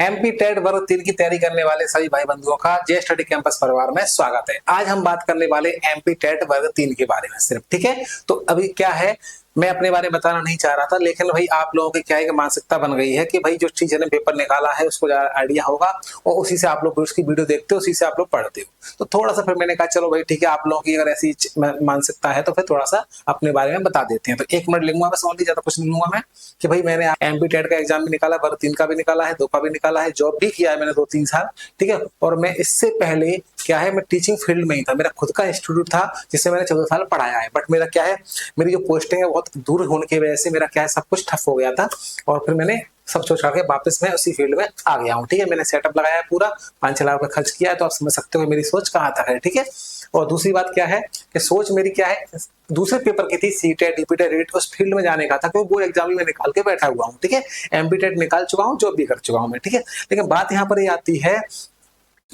MP TET वर्ग 3 की तैयारी करने वाले सभी भाई बंधुओं का जे स्टडी कैंपस परिवार में स्वागत है। आज हम बात करने वाले एमपी टेट वर्ग 3 के बारे में सिर्फ, ठीक है। तो अभी क्या है, मैं अपने बारे में बताना नहीं चाह रहा था, लेकिन भाई आप लोगों की क्या है कि मानसिकता बन गई है कि भाई जो टीचर ने पेपर निकाला है उसको आइडिया होगा और उसी से आप लोग उसकी वीडियो देखते हो, उसी से आप लोग पढ़ते हो। तो थोड़ा सा फिर मैंने कहा चलो भाई ठीक है, आप लोगों की अगर ऐसी मानसिकता है तो फिर थोड़ा सा अपने बारे में बता देते हैं। तो 1 मिनट लूंगा बस, और ज्यादा कुछ नहीं लूंगा मैं, कि भाई मैंने एमपी टेट का एग्जाम भी निकाला, वर्ग 3 का भी निकाला है, 2 का भी निकाला है, जॉब भी किया है मैंने 2-3 साल, ठीक है। और मैं इससे पहले क्या है, मैं टीचिंग फील्ड में ही था, मेरा खुद का इंस्टीट्यूट था जिससे मैंने 14 साल पढ़ाया है। बट मेरा क्या है, मेरी जो पोस्टिंग है बहुत दूर होने की वजह से मेरा क्या है, सब कुछ ठप हो गया था और फिर मैंने सब सोच के वापस मैं उसी फील्ड में आ गया हूँ, ठीक है। मैंने सेटअप लगाया है पूरा, 5-6 लाख रुपए खर्च किया है, तो आप समझ सकते हो मेरी सोच कहाँ तक है, ठीक है। और दूसरी बात क्या है कि सोच मेरी क्या है, दूसरे पेपर की थी, सीटेट डीपीटेट रेट, उस फील्ड में जाने का था, क्योंकि वो एग्जाम भी मैं निकाल के बैठा हुआ हूँ, ठीक है। एमपी टेट निकाल चुका हूँ, जॉब भी कर चुका हूँ मैं, ठीक है। लेकिन बात यहाँ पर ये आती है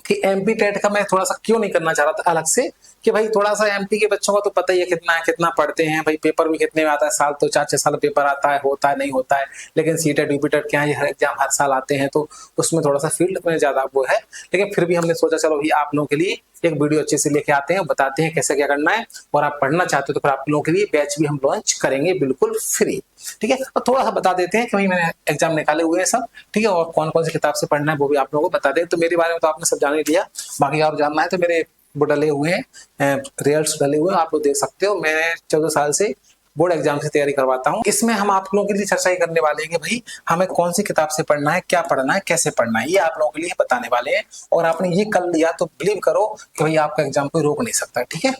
कि एमपी टेट का मैं थोड़ा सा क्यों नहीं करना चाह रहा था अलग से, कि भाई थोड़ा सा एमपी के बच्चों का तो पता ही है कितना पढ़ते हैं भाई, पेपर भी कितने में आता है, साल तो 4-6 साल पेपर आता है, होता है नहीं होता है। लेकिन सीटेट यूपीटेट क्या है, हर एग्जाम हर साल आते हैं, तो उसमें थोड़ा सा फील्ड में ज्यादा वो है। लेकिन फिर भी हमने सोचा चलो भाई आप लोगों के लिए एक वीडियो अच्छे से लेके आते हैं, बताते हैं कैसे क्या करना है, और आप पढ़ना चाहते हो तो फिर आप लोगों के लिए बैच भी हम लॉन्च करेंगे बिल्कुल फ्री, ठीक है। और थोड़ा सा बता देते हैं कि भाई मैंने एग्जाम निकाले हुए हैं सब, ठीक है, और कौन कौन सी किताब से पढ़ना है वो भी आप लोगों को बता दें। तो मेरे बारे में तो आपने सब जान ही लिया, बाकी और जानना है तो मेरे वो डले हुए हैं, रिजल्ट्स डले हुए हैं, आप लोग देख सकते हो। मैं 14 साल से बोर्ड एग्जाम से तैयारी करवाता हूँ। इसमें हम आप लोगों के लिए चर्चा ही करने वाले हैं कि भाई हमें कौन सी किताब से पढ़ना है, क्या पढ़ना है, कैसे पढ़ना है, ये आप लोगों के लिए बताने वाले हैं। और आपने ये कर लिया तो बिलीव करो कि भाई आपका एग्जाम कोई रोक नहीं सकता, ठीक है।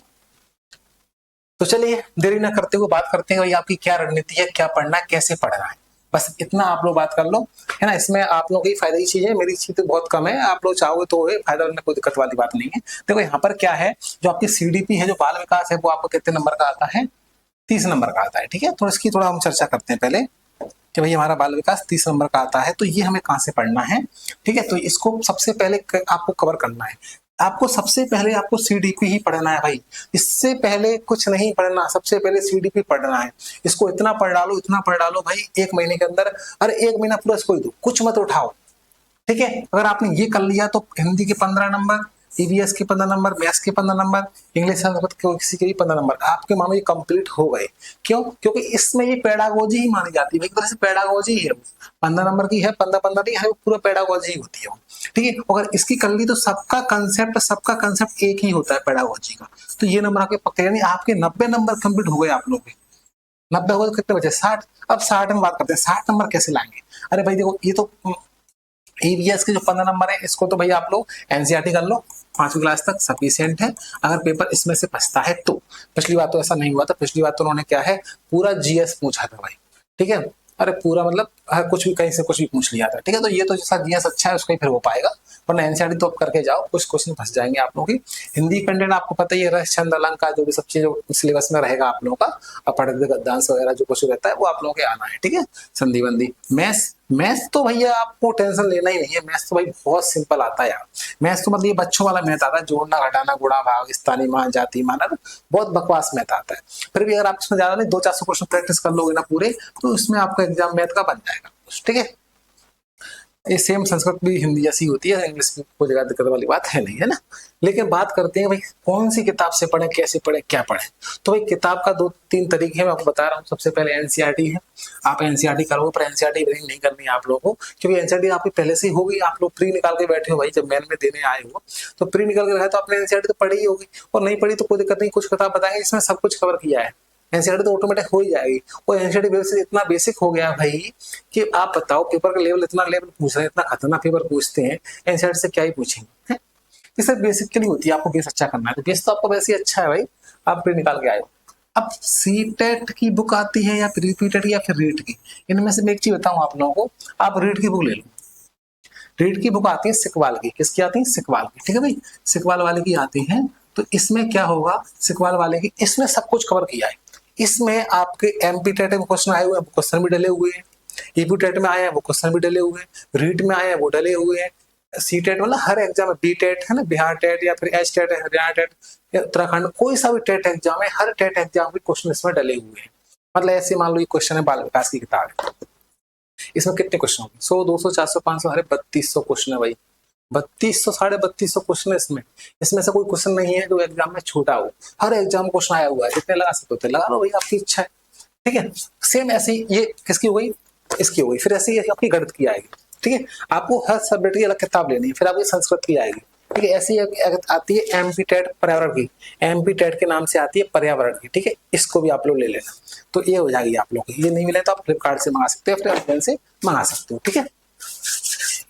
तो चलिए देरी ना करते हुए बात करते हैं भाई आपकी क्या रणनीति है, क्या पढ़ना है, कैसे पढ़ना है, बस इतना आप लोग बात कर लो, है ना। इसमें आप लोगों की फायदा की चीज है, मेरी चीज तो बहुत कम है, आप लोग चाहोगे तो फायदा में कोई दिक्कत वाली बात नहीं है। देखो यहाँ पर क्या है, जो आपकी सीडीपी है, जो बाल विकास है, वो आपको कितने नंबर का आता है, 30 नंबर का आता है, ठीक है। तो इसकी थोड़ा हम चर्चा करते हैं पहले कि भाई हमारा बाल विकास 30 नंबर का आता है, तो ये हमें कहाँ से पढ़ना है, ठीक है। तो इसको सबसे पहले आपको कवर करना है, आपको सबसे पहले आपको सीडीपी ही पढ़ना है भाई, इससे पहले कुछ नहीं पढ़ना, सबसे पहले सीडीपी पढ़ना है। इसको इतना पढ़ डालो, इतना पढ़ डालो भाई 1 महीने के अंदर, अरे 1 महीना पूरा इसको ही दो, कुछ मत उठाओ, ठीक है। अगर आपने ये कर लिया तो हिंदी के 15 नंबर, ईवीएस के 15 नंबर, मैथ्स के 15 नंबर, इंग्लिश किसी के भी 15 नंबर आपके मानो ये कंप्लीट हो गए। क्यों? क्योंकि इसमें ये पेडागोजी ही मानी जाती है, एक तरह से पेडागोजी है, 15 नंबर की है, 15-15 नहीं है, पूरा पेडागोजी ही होती है, ठीक है। अगर इसकी कर ली तो सबका कंसेप्ट एक ही होता है पेडागोजी का, तो ये नंबर आपके पक्के, यानी आपके 90 नंबर कंप्लीट हो गए आप लोग के। 90 हो गए तो कितने बचे? 60। अब 60 में बात करते हैं, 60 नंबर कैसे लाएंगे? अरे भाई देखो, ये तो ईवीएस के जो 15 नंबर है, इसको तो भैया आप लोग एनसीईआरटी कर लो, 5वीं क्लास तक सफिशियंट है। अगर पेपर इसमें से बचता है तो, पिछली बार तो ऐसा नहीं हुआ था, पिछली बार तो उन्होंने क्या है पूरा जीएस पूछा था भाई, ठीक है। अरे पूरा मतलब कुछ भी कहीं से कुछ भी पूछ लिया था, ठीक है। तो ये तो जैसा जीएस अच्छा है उसका ही फिर हो पाएगा, वरना एनसीईआरटी तो आप करके जाओ, कुछ क्वेश्चन फंस जाएंगे आप लोगों की। हिंदी कंटेंट आपको पता ही है, रस छंद अलंकार जो भी सब चीज सिलेबस में रहेगा आप लोगों का, अपढ़ गद्यांश वगैरह जो कुछ रहता है वो आप लोगों के आना है, ठीक है। संधि बंदी, मैथ्स तो भैया आपको टेंशन लेना ही नहीं है, मैथ्स तो भाई बहुत सिंपल आता है यार। मैथ्स तो मतलब ये बच्चों वाला मैथ आता है, जोड़ना घटाना गुणा भाग स्थानीय मान जाति मान, बहुत बकवास मैथ आता है। फिर भी अगर आप इसमें ज्यादा नहीं 200-400 क्वेश्चन प्रैक्टिस कर लोगे ना पूरे, तो इसमें आपका एग्जाम मैथ का बन जाएगा, ठीक है। ये सेम संस्कृत भी हिंदी जैसी होती है, इंग्लिश की कोई जगह दिक्कत वाली बात है नहीं, है ना। लेकिन बात करते हैं भाई कौन सी किताब से पढ़े, कैसे पढ़े, क्या पढ़े। तो भाई किताब का 2-3 तरीके हैं, मैं आपको बता रहा हूँ। सबसे पहले एनसीईआरटी है, आप एनसीईआरटी करोगे, पर एनसीईआरटी रीडिंग नहीं करनी है आप लोगों को, क्योंकि एनसीईआरटी आपकी पहले से ही होगी, आप लोग प्री निकाल के बैठे हो भाई, जब मेन में देने आए हो तो प्री निकाल के रहे तो आपने एनसीईआरटी तो पढ़ी ही होगी, और नहीं पढ़ी तो कोई दिक्कत नहीं, कुछ किताब बताएंगे इसमें सब कुछ कवर किया है, एनसीईआरटी तो ऑटोमेटिक हो ही जाएगी। और एनसीईआरटी बेसिस इतना बेसिक हो गया भाई कि आप बताओ, पेपर का लेवल इतना लेवल पूछ रहे हैं, इतना खतरनाक पेपर पूछते हैं, एनसीईआरटी से क्या ही पूछेंगे, ये सब बेसिक के लिए होती है, आपको बेस अच्छा करना है तो बेस तो आपका वैसे ही अच्छा है भाई, आप प्री निकाल के आए हो। अब सीटेट की बुक आती है या फिर रिपीटेड या फिर रीट की, इनमें से मैं एक चीज बताऊं आप लोगों को, आप रीट की बुक ले लो। रीट की बुक आती है सिकवाल की, किसकी आती है? सिकवाल की, ठीक है भाई, सिकवाल वाले की आती है। तो इसमें क्या होगा, सिकवाल वाले की इसमें सब कुछ कवर किया है। इसमें आपके एमपी टेट में क्वेश्चन आए हुए हैं, वो क्वेश्चन भी डले हुए हैं, ईपी टेट में आए हैं वो क्वेश्चन भी डले हुए हैं, रीट में आए हैं वो डले हुए हैं, सी टेट मतलब हर एग्जाम में, बी टेट है ना, बिहार टेट या फिर एच टेट है, हरियाणा टेट या उत्तराखंड, कोई सा भी टेट एग्जाम है, हर टेट एग्जाम के क्वेश्चन इसमें डले हुए हैं। मतलब ऐसे मान लो ये क्वेश्चन है बाल विकास की किताब है, इसमें कितने क्वेश्चन होंगे? 100, 200, 400, 500, अरे 3200 क्वेश्चन है भाई। 3200, 3250 क्वेश्चन है इसमें। इसमें से कोई क्वेश्चन नहीं है जो एग्जाम में छूटा हो। हर एग्जाम क्वेश्चन आया हुआ है, जितने लगा सकते हो लगा लो भाई, आपकी इच्छा है। ठीक है, सेम ऐसी ये किसकी हो गई, इसकी हो गई। फिर ऐसी आपकी गणित की आएगी। ठीक है, आपको हर सब्जेक्ट की अलग किताब लेनी है। फिर आपकी संस्कृत की आएगी। ठीक है, ऐसी आती है एमपी टेट पर्यावरण की। एमपी टेट के नाम से आती है पर्यावरण की। ठीक है, इसको भी आप लोग ले लेना। तो ये हो जाएगी आप लोग की। ये नहीं मिले तो आप फ्लिपकार्ट से मंगा सकते हो, फिर ऑनलाइन से मंगा सकते हो। ठीक है,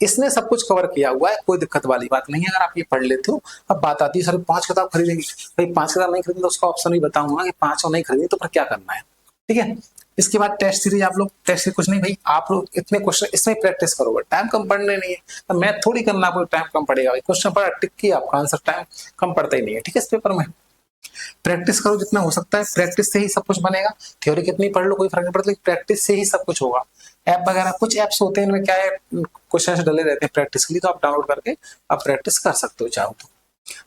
इसने सब कुछ कवर किया हुआ है, कोई दिक्कत वाली बात नहीं है अगर आप ये पढ़ लेते हो। अब बात आती है सर 5 किताब खरीदेंगे, भाई 5 किताब नहीं खरीदेंगे तो उसका ऑप्शन भी बताऊंगा कि 5 और नहीं खरीदेंगे तो फिर क्या करना है। ठीक है, इसके बाद टेस्ट सीरीज। आप लोग टेस्ट सीरीज कुछ नहीं भाई, आप लोग इतने क्वेश्चन इसमें प्रैक्टिस करोगे, टाइम कम पढ़ने नहीं है। तो मैथ थोड़ी करना, आपको टाइम कम पड़ेगा भाई। क्वेश्चन पढ़ा टिक किया, आपका आंसर टाइम कम पड़ता ही नहीं है। ठीक है, इस पेपर में प्रैक्टिस करो जितना हो सकता है, प्रैक्टिस से ही सब कुछ बनेगा। थ्योरी कितनी पढ़ लो कोई फर्क नहीं पड़ता, लेकिन प्रैक्टिस से ही सब कुछ होगा। ऐप वगैरह कुछ ऐप्स होते हैं, इनमें क्या है, क्वेश्चन डले रहते हैं प्रैक्टिस के लिए, तो आप डाउनलोड करके आप प्रैक्टिस कर सकते हो चाहो तो।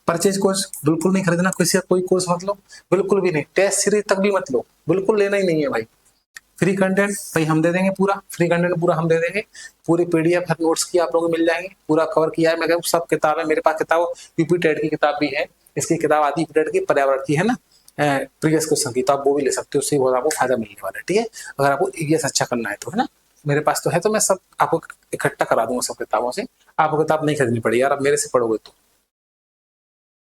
परचेज कोर्स बिल्कुल नहीं खरीदना, किसी का कोई कोर्स मत लो, बिल्कुल भी नहीं। टेस्ट सीरीज तक भी मत लो, बिल्कुल लेना ही नहीं है भाई। फ्री कंटेंट भाई हम दे देंगे, पूरा फ्री कंटेंट पूरा हम दे देंगे। पूरी पीडीएफ हर नोट्स की आप लोगों को मिल जाएंगे, पूरा कवर किया है। मैं कहूँ सब किताब है मेरे पास। किताब यूपी टेट की किताब भी है, इसकी किताब आती है यूपी टेट की पर्यावरण की है ना, प्रीवियस क्वेश्चन की, तो आप वो भी ले सकते हो। उससे बहुत आपको फायदा मिलने वाला है। ठीक है, अगर आपको ईवीएस अच्छा करना है तो, है ना। मेरे पास तो है, तो मैं सब आपको इकट्ठा करा दूंगा सब किताबों से। आपको किताब नहीं खरीदनी पड़ेगी यार, आप मेरे से पढ़ोगे तो।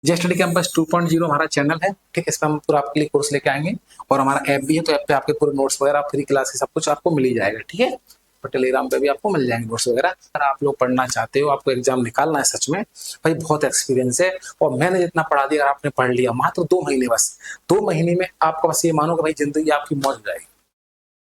जे स्टडी कैंपस 2.0 हमारा चैनल है। ठीक है, इस पर हम पूरा आपके लिए कोर्स लेके आएंगे। और हमारा ऐप भी है, तो ऐप पे आपके पूरे नोट्स वगैरह, फ्री क्लास सब कुछ आपको मिल ही जाएगा। ठीक है, और टेलीग्राम पे भी आपको मिल जाएंगे नोट्स वगैरह। अगर आप लोग पढ़ना चाहते हो, आपको एग्जाम निकालना है सच में भाई, बहुत एक्सपीरियंस है। और मैंने जितना पढ़ा दिया, अगर आपने पढ़ लिया मात्र 2 महीने, बस 2 महीने में आपको बस ये मानो कि भाई जिंदगी आपकी मौज हो जाएगी।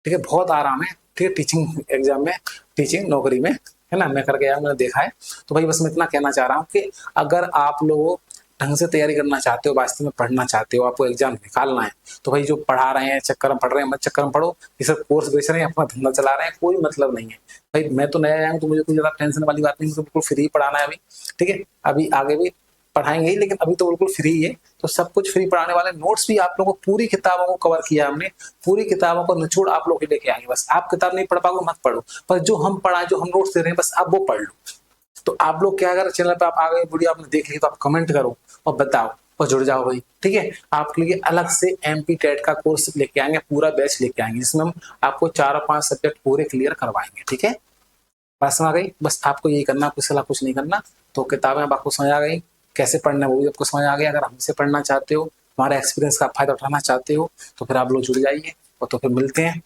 ठीक है, बहुत आराम है। ठीक है, टीचिंग एग्जाम में, टीचिंग नौकरी में, है ना, मैं करके आया, मैंने देखा है। तो भाई बस मैं इतना कहना चाह रहा हूँ कि अगर आप लोग ढंग से तैयारी करना चाहते हो, वास्तव में पढ़ना चाहते हो, आपको एग्जाम निकालना है, तो भाई जो पढ़ा रहे हैं चक्कर में पढ़ रहे हैं, मत चक्कर में पढ़ो। ये सब कोर्स बेच रहे हैं, अपना धंधा चला रहे हैं, कोई मतलब नहीं है भाई। मैं तो नया आया हूँ, तो मुझे कोई ज्यादा टेंशन वाली बात नहीं, मुझे बिल्कुल फ्री पढ़ाना है अभी। ठीक है, अभी आगे भी पढ़ाएंगे ही, लेकिन अभी तो बिल्कुल फ्री है। तो सब कुछ फ्री पढ़ाने वाले। नोट्स भी आप लोगों को पूरी किताबों को कवर किया हमने, पूरी किताबों को निचोड़ आप लोग लेके आएंगे। बस आप किताब नहीं पढ़ पाओगे, मत पढ़ो, पर जो हम पढ़ाए, जो हम नोट्स दे रहे हैं, बस आप वो पढ़ लो। तो आप लोग क्या, अगर चैनल पे आप आ गए, वीडियो आपने देख ली, तो आप कमेंट करो और बताओ और जुड़ जाओ भाई। ठीक है, आपके लिए अलग से एमपी टेट का कोर्स लेके आएंगे, पूरा बैच लेके आएंगे, जिसमें हम आपको 4 और 5 सब्जेक्ट पूरे क्लियर करवाएंगे। ठीक है, बात समझ आ गई। बस आपको यही करना, कुछ सलाह कुछ नहीं करना। तो किताबें अब आपको समझ आ गई, कैसे पढ़ना है वो भी आपको समझ आ गया। अगर हमसे पढ़ना चाहते हो, हमारे एक्सपीरियंस का फायदा उठाना चाहते हो, तो फिर आप लोग जुड़ जाइए, और तो फिर मिलते हैं।